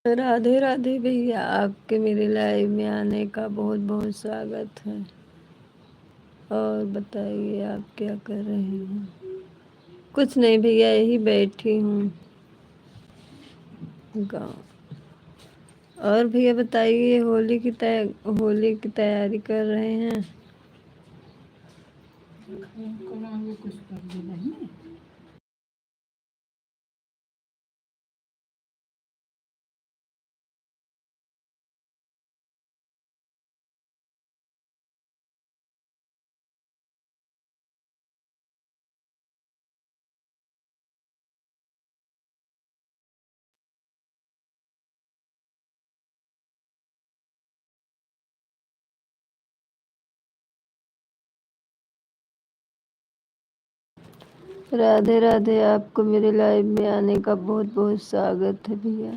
राधे राधे भैया, आपके मेरे लाइव में आने का बहुत बहुत स्वागत है। और बताइए आप क्या कर रहे हैं? कुछ नहीं भैया, यही बैठी हूँ गाँव। और भैया बताइए, होली की तैयारी कर रहे हैं? कुछ कर दे नहीं। राधे राधे, आपको मेरे लाइव में आने का बहुत बहुत स्वागत है भैया।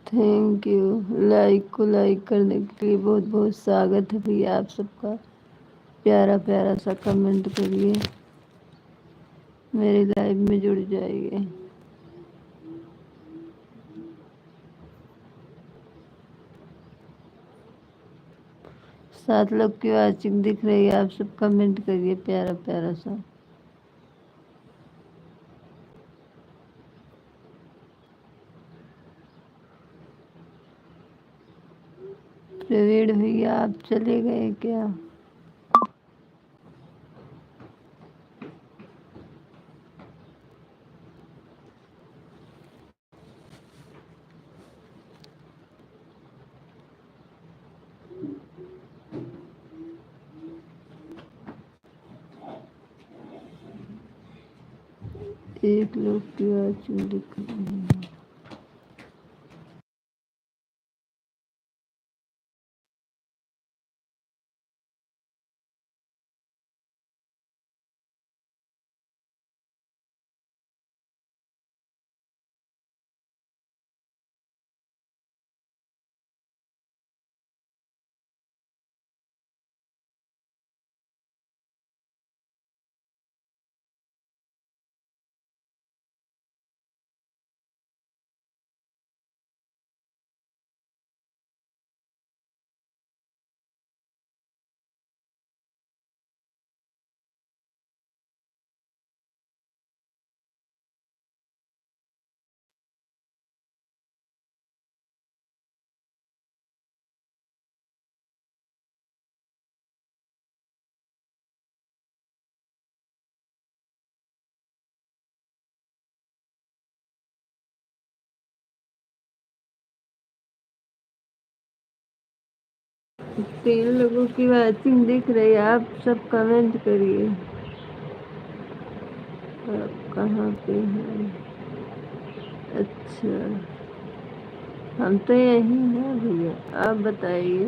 Thank you. लाइक करने के लिए बहुत बहुत स्वागत है भैया आप सबका। प्यारा प्यारा सा कमेंट करिए, मेरे लाइव में जुड़ जाइए। 7 लोग की वाचिंग दिख रही है, आप सब कमेंट करिए प्यारा प्यारा सा। प्रवीण भैया, आप चले गए क्या? एक लोग की वाचिंग दिख रही है। तीन लोगों की वाचिंग दिख रही है, आप सब कमेंट करिए। आप कहाँ पे हैं? अच्छा, हम तो यहीं हैं भैया, आप बताइए।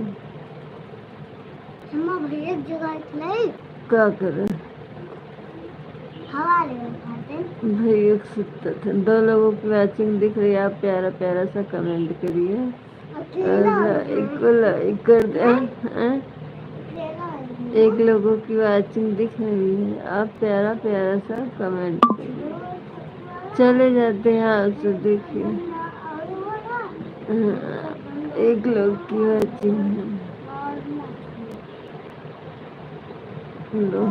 भैया जगह नहीं क्या करें? हवा ले भैया सुनते थे। 2 लोगों की वाचिंग दिख रही है, आप प्यारा प्यारा सा कमेंट करिए और लाइक कर दे। एक लोगों की वाचिंग दिख रही है, आप प्यारा प्यारा सा कमेंट करिए। चले जाते हैं आपसे, देखिए। एक लोग की वाचिंग है। लो।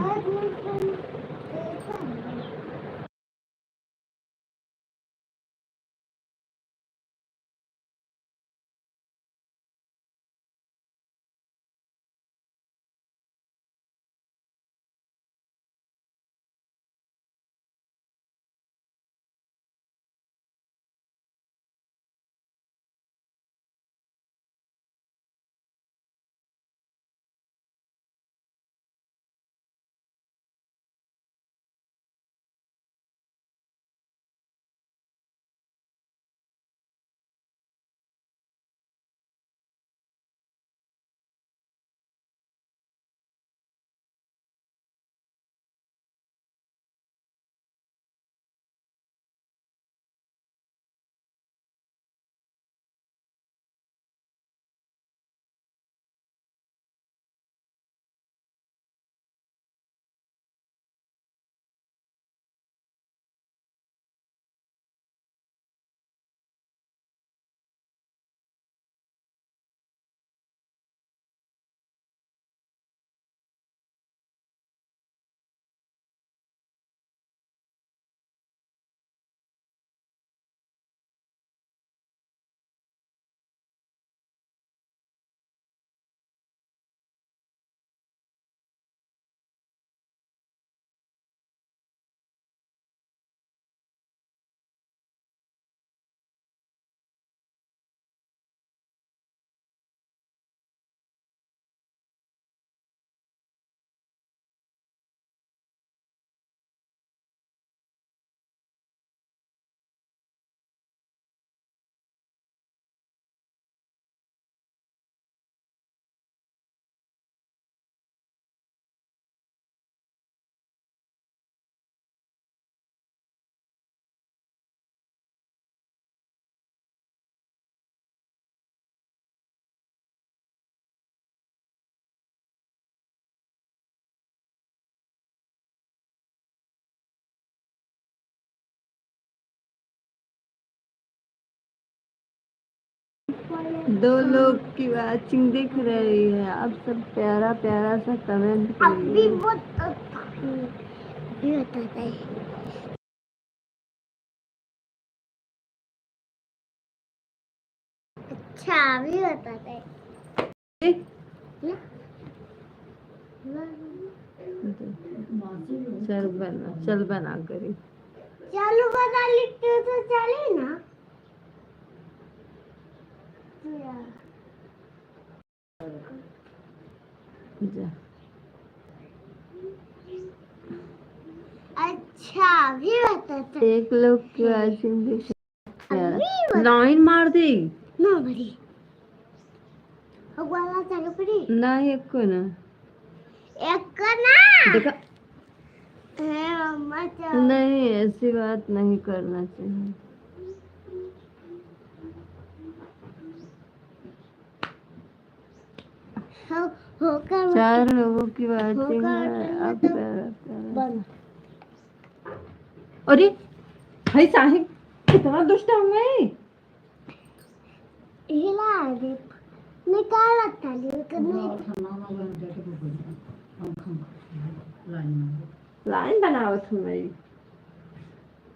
दो लोग की वाचिंग दिख रही है। आप सब प्यारा प्यारा सा कमेंट अभी करिए। वो अभी बताता है। अच्छा अभी बताता है। चल बना करी। चालू बता लिखते हो तो चले ना। जा। अच्छा अभी बताता है। एक लोग की वाचिंग दिख अभी रही। लाइन मार दी ना बड़ी वाला चालू करी ना। एक को ना एक ना देखा। मम्मा नहीं, ऐसी बात नहीं करना चाहिए। होकर 4 लोगों की वाचिंग होकर है। अब तो प्यारा प्यारा बंद। अरे भाई साहिब कितना दुष्ट हूँ मैं। हिला दे निकाल ताली लाइन बनावत हूँ मैं।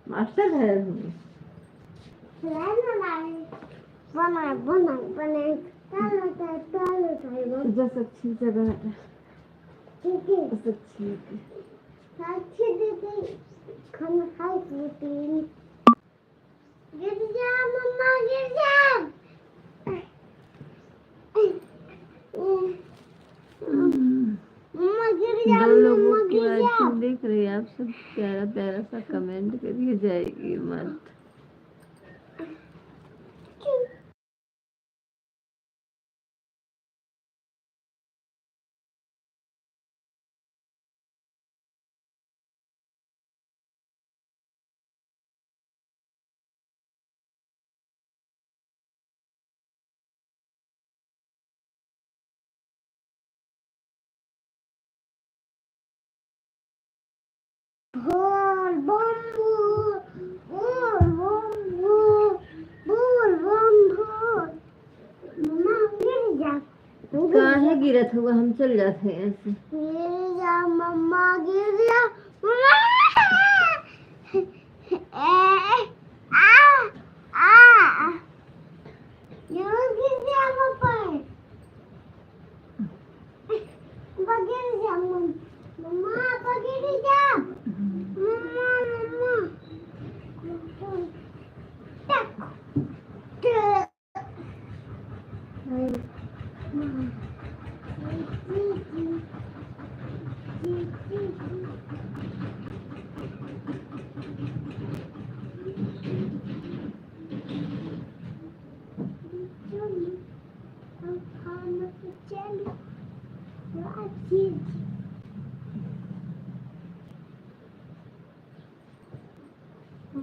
मास्टर है हूँ। बना बना बने तालो जस अच्छी जगह है। ठीक है बस अच्छी है। अच्छी दीदी खाना खाई थी गिर जा मम्मा गिर जा मम्मा गिर जा दो लोगों मम्मा की गिर जा वाचिंग देख रही है। आप सब प्यारा प्यारा सा कमेंट करिए। जाएगी मत। बोल बम्बू बोल बम्बू बोल बम्बू मम्मा गिर जा काहे गिरत हुआ हम चल जाते हैं ऐसे। गिर जा मम्मा गिर जा गिर जा पापा गिर जा मम्मा गिर जा मम्मा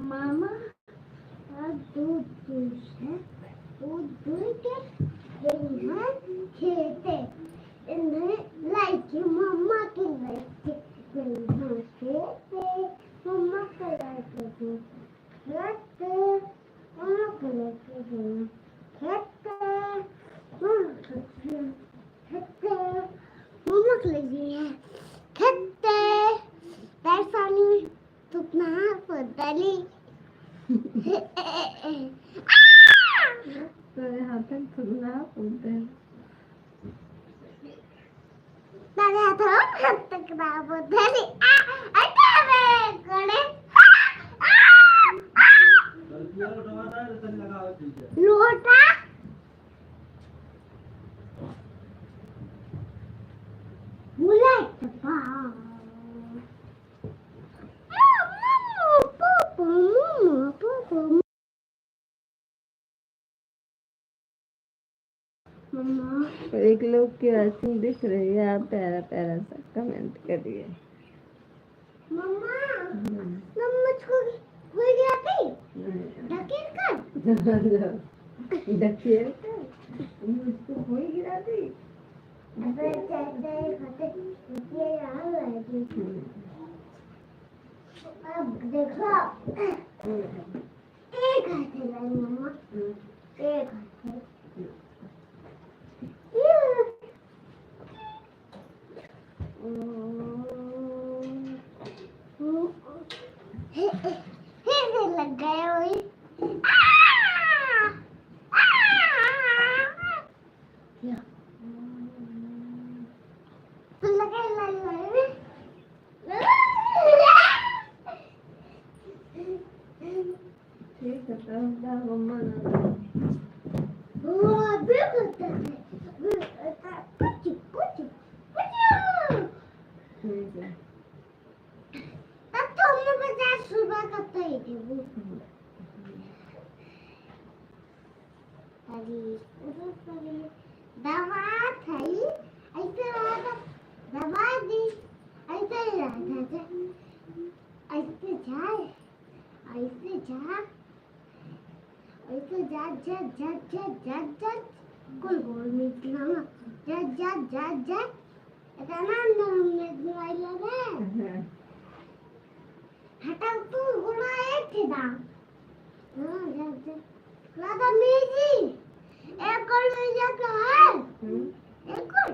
मामा दूध है वो दूध के खेते इन्हें लाइक मम्मा की लाइक खेते मम्मा का लाइक खेते मम्मा का लाइक खेते मम्मा के लिए खेते पैसानी तुपना पताली तेरे हाथ में खुला बोलते हैं। तारे हाथ तक ना पताली करे लोटा बुलेट मम्मा एक लोग की वाचिंग दिख रही है। आप प्यारा प्यारा सा कमेंट करिए। मम्मा मुझको भूल गया थी ढकेल कर देखिए मुझको कोई गिरा दी। अबे चाहते खाते ये यहाँ लगी अब देखो एक हाथ है मम्मा एक हाथ ठीक है तो मम्मा ना वो अभी करते थे कुछ कुछ कुछ ठीक है तब तो हमने 50 रुपए करते ही थे वो अरे उधर पर दवा खाई ऐसे रहा दवा दी ऐसे ही रहा था ऐसे जाए ऐसे जा ऐसे जा जा जा जा जा जा कुल बोल निकला ना जा जा जा जा इतना हमने दवाई लगा हटा तू गुना एक थे दा हाँ जा जा लादा मेजी एक और ले जा कहाँ एक और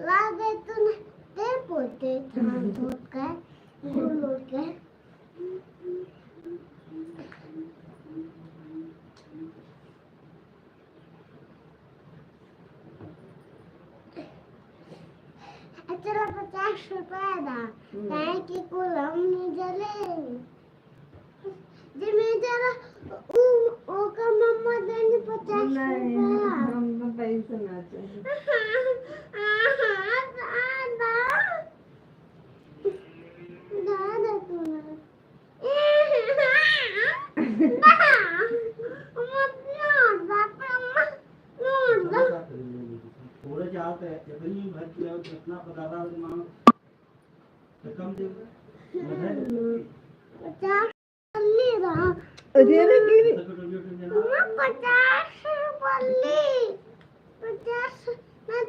लादे तूने ते पोते थान धोत कर गुल लोट कर चलो 50 रुपए दा ताकि कि कुल हम नहीं जले जे मैं जरा ओ का मम्मा देने 50 नहीं रुपए हम पैसा ना चाहिए दादा तूने थोड़े जाते इतनी भर किया कितना पता था मां तो कम दे अरे अरे गिरी 50 बल्ली 50 मैं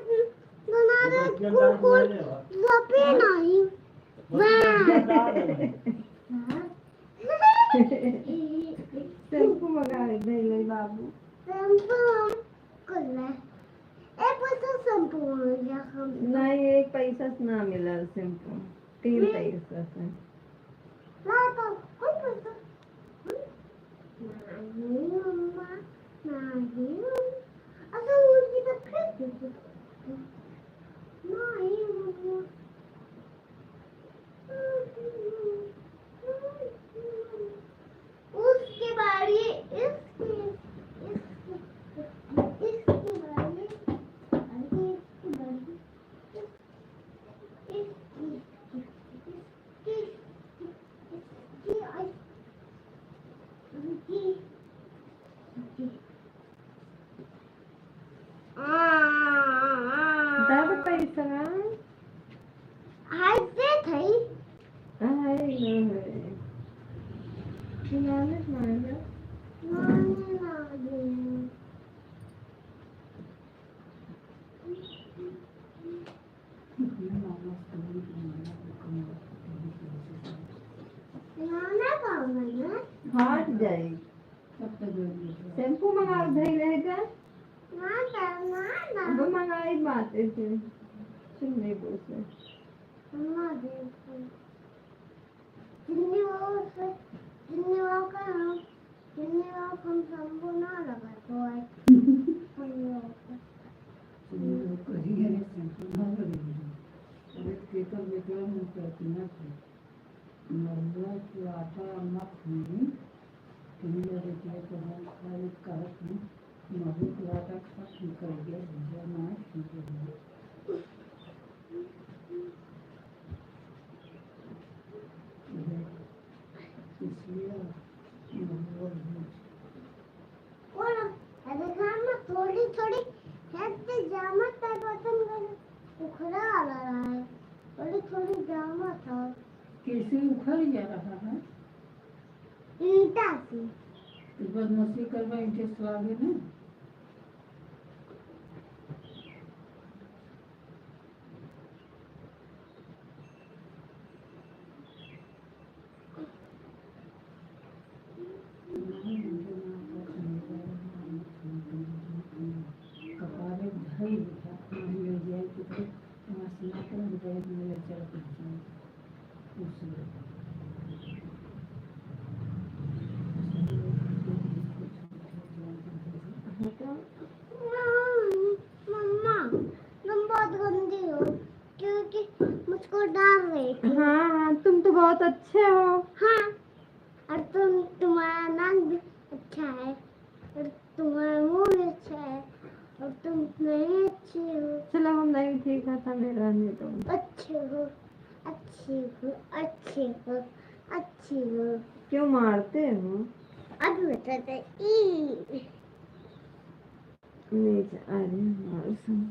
दोनारे कुकुर लपे नहीं शैम्पू मंगा दे ले बाबू शैम्पू कर ले ए पैसा शैम्पू या हम नहीं एक पैसा से ना मिला शैम्पू 3 पैसा से ला तो कोई पैसा नहीं मम्मा नहीं अगर मुझे तो फिर नहीं मम्मा उसके बाद ये इसकी बारी अरे इसकी बारी दादा पैसा हाय दे थई आई नो है किनारे मांगा माने ना दे ना काम है हाथ जाए सब तक जरूरी है शैम्पू मंगा दे रहेगा ना अब मंगाई बात ऐसे सुन नहीं बोल से मम्मा दे जिन्नी वो का जिन्नी वो हम शंभू ना लगा तो है कहीं है शैम्पू ना लगे अरे केकर बेटा मुझे कहना है मरना के आटा मत खानी कहीं लगे कि तो हम खाली करत नहीं मधु के आटा खा कर गया भैया ना ठीक है इसलिए और अरे खान में थोड़ी थोड़ी हेल्थ जामा का बटन कर उखड़ा आ रहा है थोड़ी थोड़ी जामा था कैसे उखड़ जा रहा है ईटा से तो बदमाशी करवा इंटरेस्ट लागे ना कपारे भाई ले जाए तो मसला कर दे ले चल मम्मा तुम बहुत गंदी हो हाँ हाँ, तुम तो बहुत अच्छे हो। हाँ, और तुम्हारा नाक भी अच्छा है, और तुम्हारा मुंह भी अच्छा है, और तुम नहीं अच्छे हो। चलो हम नहीं ठीक है, था मेरा नहीं तो। अच्छे हो, अच्छे हो, अच्छे हो, अच्छे हो। क्यों मारते हो? अब बताते ई। नीचे अरे हमारे संग